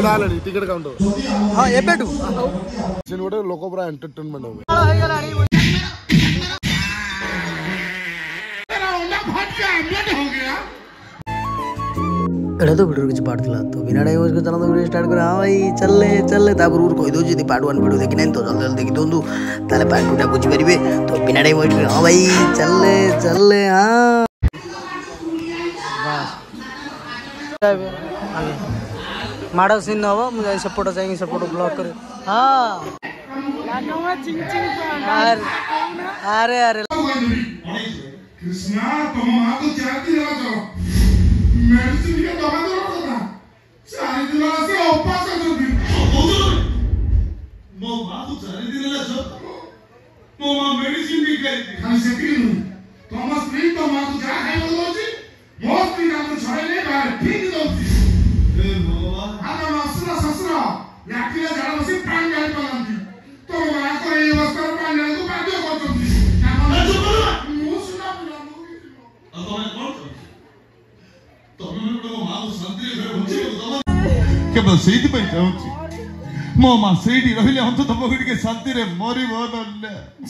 ଛିଡ଼ା ହେଲେଣି ticket counter. ହଁ ଏବେଠୁ ସେ ଗୋଟେ ଲୋକ ପୁରା ଏଣ୍ଟରଟେନମେଣ୍ଟ ହବ। एटा तो वीडियो किसी पार्ट थिला तो बिना टाइम उसको चला तो वीडियो स्टार्ट कर। हाँ भाई चलले चलले तापर उर कहि दउ जदी पार्ट 1 वीडियो देखि नै तो जल्दी जल्दी देखि दोंदु ताले पार्ट 2 टा बुझी परिबे। तो बिना टाइम वेट कर। हाँ भाई चलले चलले। हाँ बस माडो सीन न हो मुझे सपोर्ट चाहिए सपोर्ट ब्लॉक करे। हां लागावा चिंग चिंग अरे अरे कृष्णा तुम मां को जाती रहो जो मेडिसिन के दवा दो ना चार दिन से उपवास कर दी मो मां को चार दिन ला जो मो मां मेडिसिन भी गई खाली सेकरी नु थॉमस फ्री तो मां को जा खाई बोलो जी मोस्ट भी काम तो छड़े नहीं बाहर ठीक दोती ए भगवान आना मासुरा ससुरा याकिला जाड़ा बसी प्राण गाय पलांती तो मां को ये वस्त्र प्राण गाय को बाध्य करती ना जो बोलो मु सुना बोला अब मैं कौन केवल से मो माँ से रही अंत के शांति रे मरी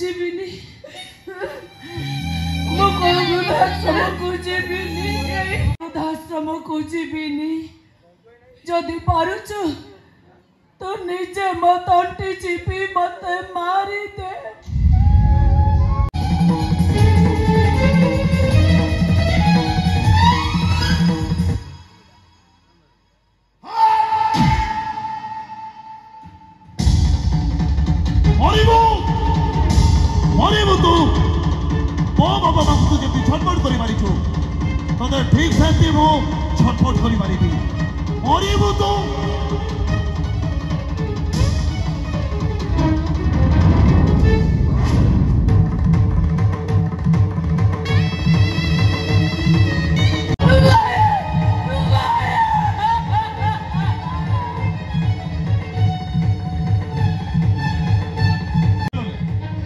जीविनी को जीविनी जदि पारुच तो निजे मत अंटी चिपी मत मारी दे। छटपट कर मारिछु तते ठीक शांति मो छटपट कर मारिबी मरिबो तो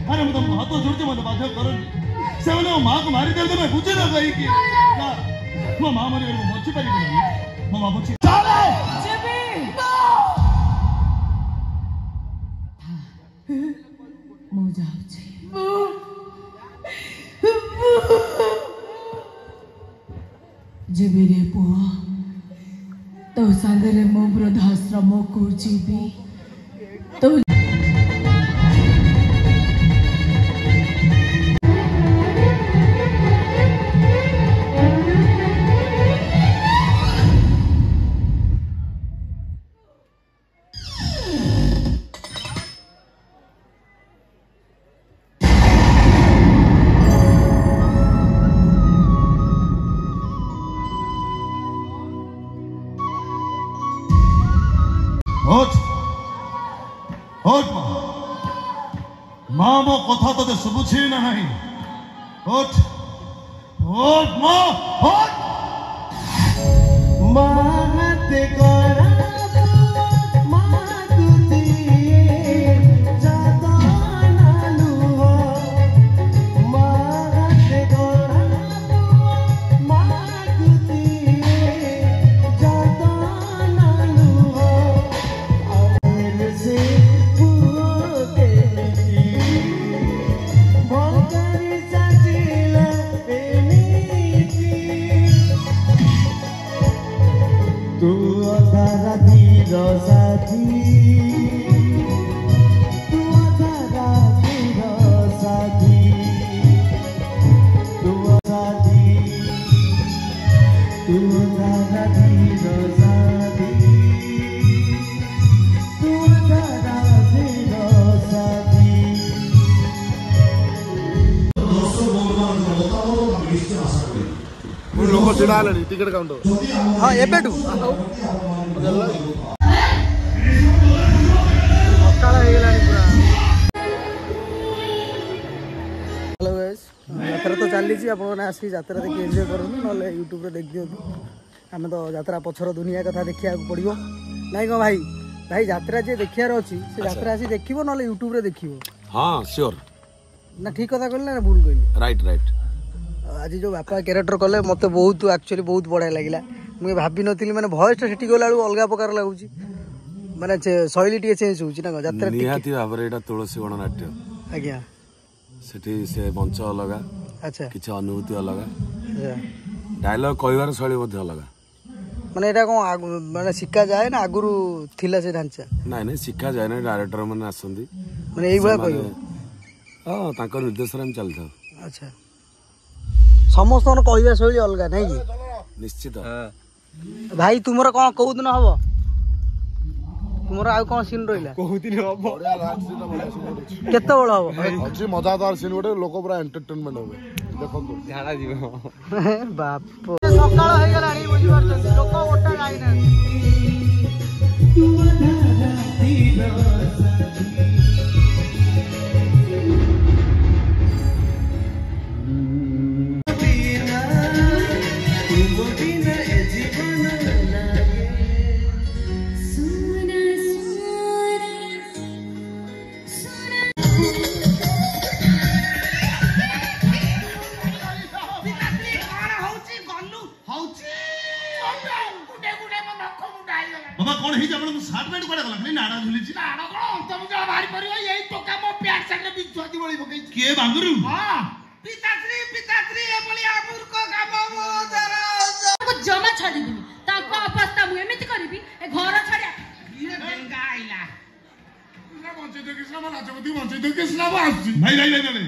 अरे मैं तो हाथ जोड़ के मत बाध्य करनी से माँ को मारी दे मैं बुझे ना गई कि मो माँ मरी गई बची पारी मो माँ बची चले जेबी मो जाउछि जेबी रे पुआ तो संगरे मो वृद्धाश्रम को जीबी तो माँ मो कथा तो शुभुची ना नहीं उठ उठ माँ उठ माते करा लोक छड़ा हेलेनी टिकेट काउंटर। हाँ एबेठू हेलो गाइस यात्रा तो चली आसिक यात्रा देखिए एंजॉय करूँ ना यूट्यूब देख दिखाँ आम तो यात्रा पछर दुनिया कथा देखा पड़ो ना कौन भाई भाई यात्रा जी देखार अच्छी से यात्रा आसी देख ना यूट्यूब देख। हाँ श्योर ना ठीक कथा कहली ना भूल कहली राइट राइट आज जो बापा कैरेक्टर कले मत बहुत एक्चुअली बहुत बढ़िया लगे मुझे भाभी नी मैंने भयस टी गला अलग प्रकार लगुच माने शैली टे चेंज होउची ना यात्रा निहाती भाବରେ एटा तुलसी गणनाट्य आज्ञा सेठी से मंच अलगा अच्छा किछ अनुभूति अलगा डायलॉग कहबार शैली मध्ये अलगा माने एटा कोन माने सिक्का जाए ना आगुरु थिला से ढांचा नाइ नाइ सिक्का जाए ना डायरेक्टर माने आसंदी माने एई भय कहियो हां ताकर निर्देश रे हम चलता अच्छा समस्त कहवा शैली अलग नहीं कि निश्चित भाई तुमर कौन कौ दिन हम तुमर आउ कौन सीन रहा केत बड़ हम अच्छी मजादार सीन गोटे लोक पूरा एंटरटेनमेंट हो देखो झाड़ा जीव बाप सकाळ हो गलानी बुझी पारछन लोक ओटा जाई ना बाबा कौन ही जब सार्ट पैंट कोडा गला खाली नाडा झुलिची नाडा कोन अंत मुजा भारी परियो एई टोका मो पैंट साइड में बिछुआती बळी पकई के बांगुरु हां पिताश्री ए बळी आमुर को काम मो जरा को जमा छाडी दिनी ताको अवस्था मु एमिति करबी ए घर छाडिया हीरे डेंगा आइला ना बंचे दे कृष्ण मा नाचबती बंचे दे कृष्ण बा आसी भाई भाई भाई भाई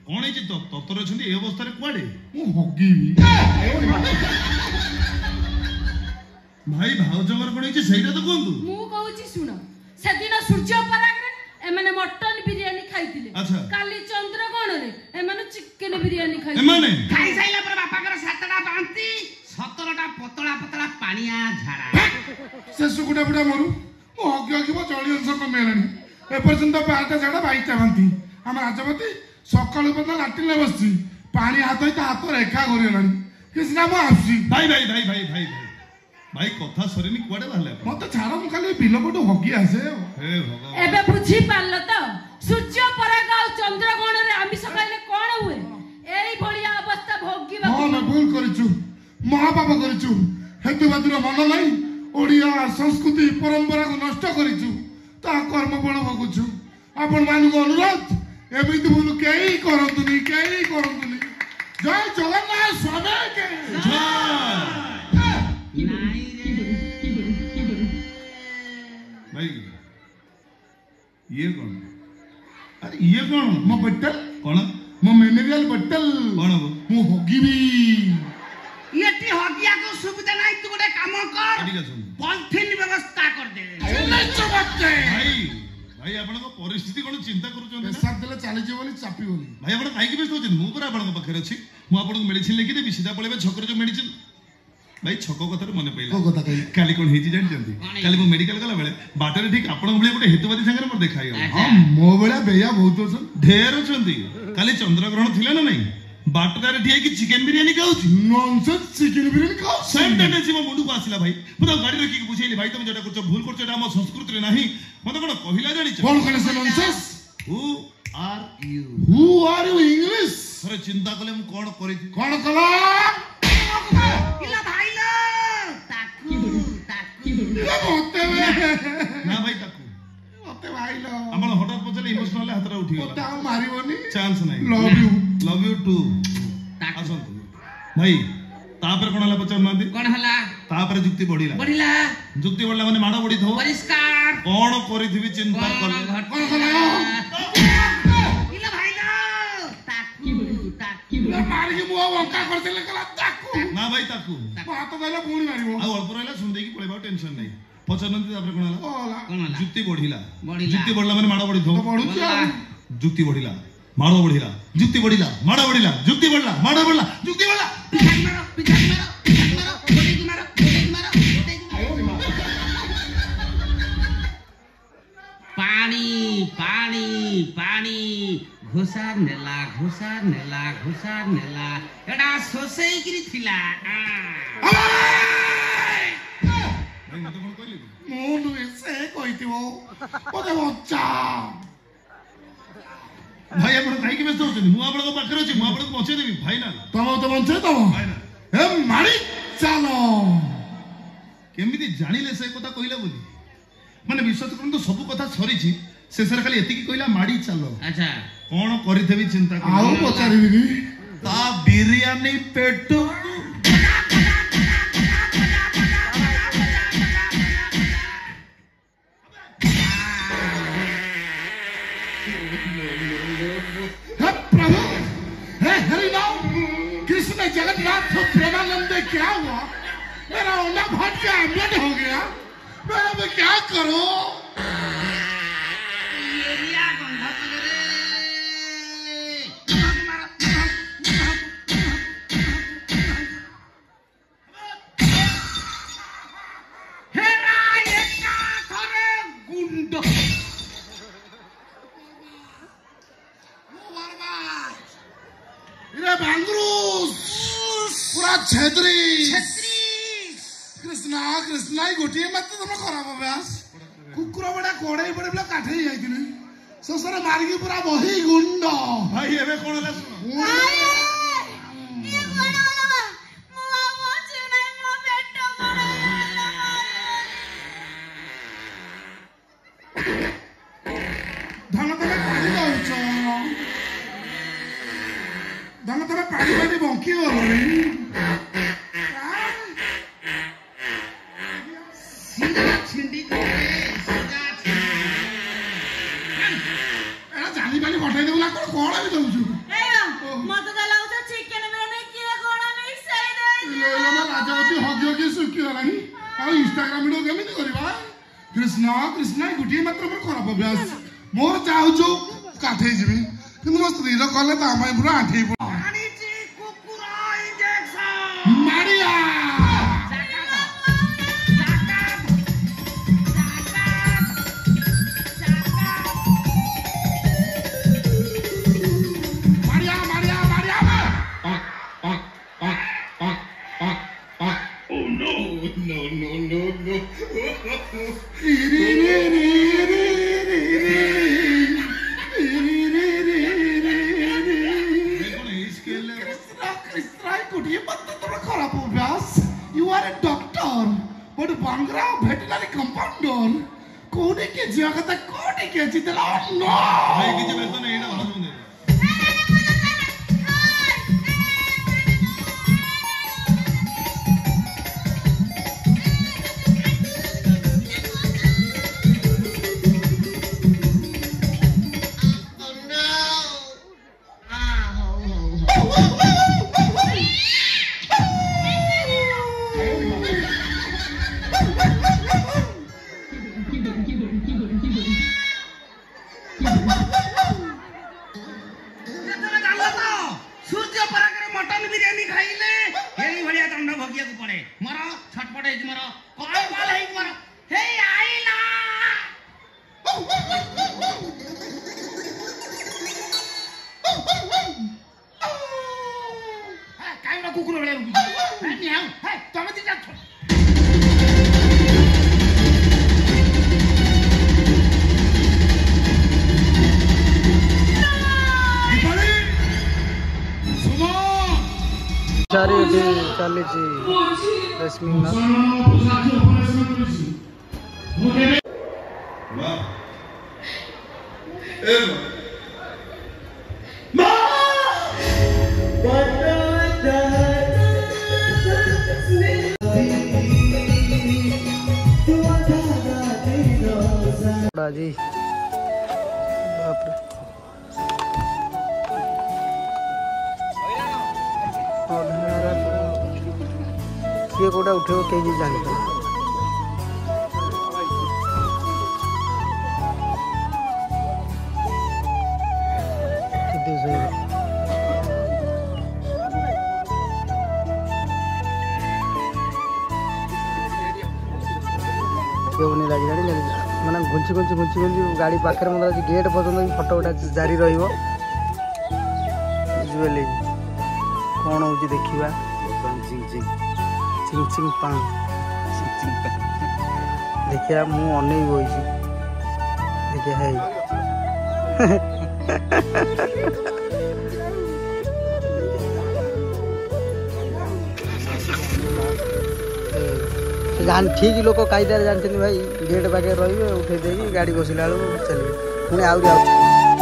कौन है जी तत्तर अछंती ए अवस्था रे कुआडे मु हगीबी भाई भाउजगर कोन है सेइरा तो कोंतु मु कहूची सुन से दिन सूर्य पराग रे एमाने मटन बिरयानी खाइतिले अच्छा काली चंद्रगण रे एमाने चिकन बिरयानी खाइ एमाने खाई साइला पर बापा कर 7टा बांती 17टा पतला पतला पानिया झाड़ा से सुकुडा बुडा मरु मो हगी हगी मो जळी अंश कमेलानी ए पर्यंत 12टा झाडा 22टा बांती हम राजपति सकाळ पता लाटिन बसची पानी हात हात रेखा करिलानी कृष्णा मो आसी भाई भाई भाई भाई भाई भाई कथा सरीनी कुआडे रहले मते छाड़ मु खाली बिलो पटो हगी आसे हे भगवान एबे बुझी पारल त सूर्य पराग आ चंद्रगण रे आमिष खाइले कोन हुए एई भलिया अवस्था भोगिबा हां मैं भूल करिछु महापाप करिछु हेतु बादुर मन नाही ओडिया संस्कृति परंपरा को नष्ट करिछु ता कर्म बळ भगुछु आपण मानु अनुरोध एमिति भूल केई करंतुनी जय जगन्नाथ स्वामी के जय भाई ये कौन अरे ये कौन मो बट्टल कौन मो मेनेरियल बट्टल कौन हो मु होगीबी येटी हगिया को सुविधा नाही तू गोटे काम कर ठीक है सुन पॉलिथिन व्यवस्था कर दे भाई भाई आपण को परिस्थिति कोन चिंता करूछन साथ देले चली जे बोली चापी बोली भाई आपण काई की व्यस्त होछन मु पर आपण पाखरे अछि मु आपण को मेडिसिन लिखि देबी सीधा पळेबे छकर जो मेडिसिन भाई छको कथार मन पइला को कथा कहि काली कोन हेची जानि जंती काली मु मेडिकल गला बेले बाटरे ठीक आपण बळे गोटे हेतुवादी संगे मोर देखाई हां मो बेला बेया बहुत अछन ढेर अछंती काली चंद्रग्रहण थिले ना नहीं बाटरे ठिया की चिकन बिरयानी खाउची नॉनसेंस चिकन बिरयानी खाउ सेम टेंडेंसी मो मुंडू को आसिला भाई पुरा गाड़ी रखी के बुझेली भाई तुम जेटा करछ भूल करछ एटा हम संस्कृति रे नाही मते कोन कहिला जानि कोन कोन से nonsense who are you English अरे चिंता कले मु कोन करि कोन कला इला भाई लो ताकू इला मोते ना भाई ताकू मोते भाई लो आपण हठात पचले इमोशनल हातरा उठी गला ता मारिबोनी चांस नाही लव यू टू आसन भाई तापर कोन हला पचर नांदी कोन हला तापर जुक्ति बढ़िला जुक्ति बढ़ला माने माडो बढ़ी थो परिष्कार कोन करिथिबी चिंता कर कोन कला इला भाई लो ताकू मारी के मुआ वंका कर देले कला ताकू ना भाई ताकू हाथ देले पुणी मारिबो आ अल्प रहला सुन देकी पळेबा टेंशन नाही पचरनंती तापर कोन हला जुक्ति बढ़िला जुक्ति बढ़ला माने माडो बढ़ी थो जुक्ति बढ़िला माडो बढ़िला जुक्ति बढ़िला माडो बढ़िला जुक्ति बढ़ला माडो बढ़ला जुक्ति बढ़ला पिछाड़ मारो गोटे की मारो पानी पानी पानी घोषा नेला एटा सोसेई किरी थिला भाई मते कोन कहली मोनु से कहितिबो ओते बच्चा भाई आपण काई के व्यस्त होछन मु आपण को पाखरे अछि मु आपण को पहुंचे देबी भाई ना तम तो बंचे तम भाई ना ए मारी चालो केमिति जानिले से कथा कहिला बोली ମାନେ ବିଶ୍ୱାସ କରନ୍ତୁ ସବୁ କଥା ସରିଛି ଶେଷରେ ଖାଲି ଏତିକି କହିଲା ମାଡ଼ି ଚାଲ ଆଚ୍ଛା କଣ କରିଥିବି ଚିନ୍ତା କର ଆଉ ପଚାରିବିନି ତା ବିରିୟାନୀ ପେଟ प्रभु हे हरिनाम कृष्ण जगन्नाथ प्रेमानंद क्या हुआ मेरा अंडा फट के आमलेट हो गया मेरा मैं क्या करूं एरिया गंध करे हेरा एका करे गुंड ये बांग्रूस पूरा छेत्री कृष्णा कृष्णा ही गोटिए मत तुम खराब अभ्यास कुकुर बड़ा कोड़े बड़े बड़ा काठे ही आइथिनी ससरे मारगी पूरा बही गुंड ଭାଇ ଏବେ କଣ ହେଲା ଶୁଣ धन तमे पानी दउछ धन तमे पानी पानी बंकी गलनी सीधा छिंडी करे सीधा एरा जानी पानी पठाई देबला कोन कोण भी दउछ मत दलाउ तो चिकन बिरयानी किए कोण मिक्स आई दई लोला मा राजावती हगियो की सुखी होलानी आ इंस्टाग्राम वीडियो केमिति करबा कृष्णा कृष्णा गुटिए मात्र मोर खराब अभ्यास मोर चाहूछु काठे जिबी किंतु मो स्त्री रो कहले ता माई पूरा आठे आनीची कुकुर injection Maria Maria Maria Maria You are a doctor, but Bangra veterinary compounder. कोने के जगह तक कोने के जितला no. ଭାଇ କିଛି ବ୍ୟସ୍ତ ନାହିଁ ଏଇଟା ଭଲ ଶୁଣେ सूर्य परागरे मटन बिरयानी खाइले एई भलिया दंड भोगिया को पड़े मर छटपट हेज मर कॉल कॉल हेज मर हे आइला हे काइरा कुकुर भलिया रुकी हे निहाउ हे तमे दिजा ଚାରି ଏଠି ଚାଲିଛି ରେସମିଂ ନା जी बाप रे किए कोटा उठे कहीं जानी लगे मैंने घुंची घुंची घुंची घुंची गाड़ी पाखे मतलब गेट पर्यटन भी फटो उठा जारी रुझे कौन हो देखा चिंग चिंग पांग देखिए मु अनै बही देखिए है ठीक लोक कायदार जानते भाई गेट पाखे रे उठे देगी गाड़ी बसला बेलू चलिए पुणी आउरी